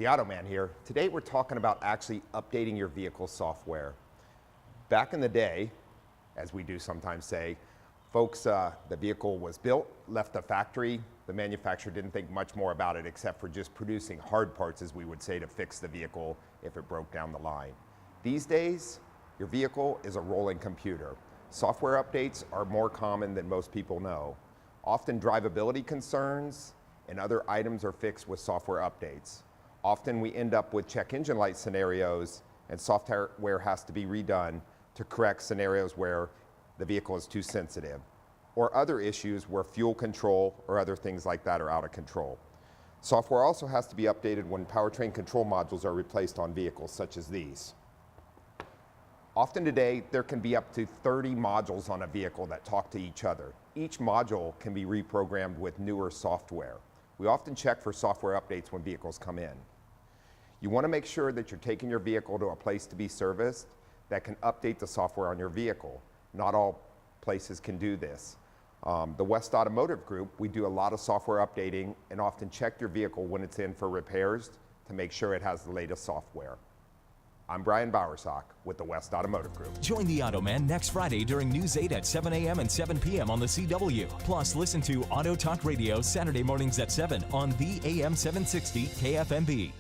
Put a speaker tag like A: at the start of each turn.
A: The Automan here. Today we're talking about actually updating your vehicle software. Back in the day, as we do sometimes say, folks, the vehicle was built, left the factory, the manufacturer didn't think much more about it except for just producing hard parts, as we would say, to fix the vehicle if it broke down the line. These days, your vehicle is a rolling computer. Software updates are more common than most people know. Often drivability concerns and other items are fixed with software updates. Often we end up with check engine light scenarios and software has to be redone to correct scenarios where the vehicle is too sensitive, or other issues where fuel control or other things like that are out of control. Software also has to be updated when powertrain control modules are replaced on vehicles such as these. Often today, there can be up to 30 modules on a vehicle that talk to each other. Each module can be reprogrammed with newer software. We often check for software updates when vehicles come in. You want to make sure that you're taking your vehicle to a place to be serviced that can update the software on your vehicle. Not all places can do this. The West Automotive Group, we do a lot of software updating and often check your vehicle when it's in for repairs to make sure it has the latest software. I'm Brian Bowersock with the West Automotive Group.
B: Join the Automan next Friday during News 8 at 7 a.m. and 7 p.m. on the CW. Plus, listen to Auto Talk Radio Saturday mornings at 7 on the AM 760 KFMB.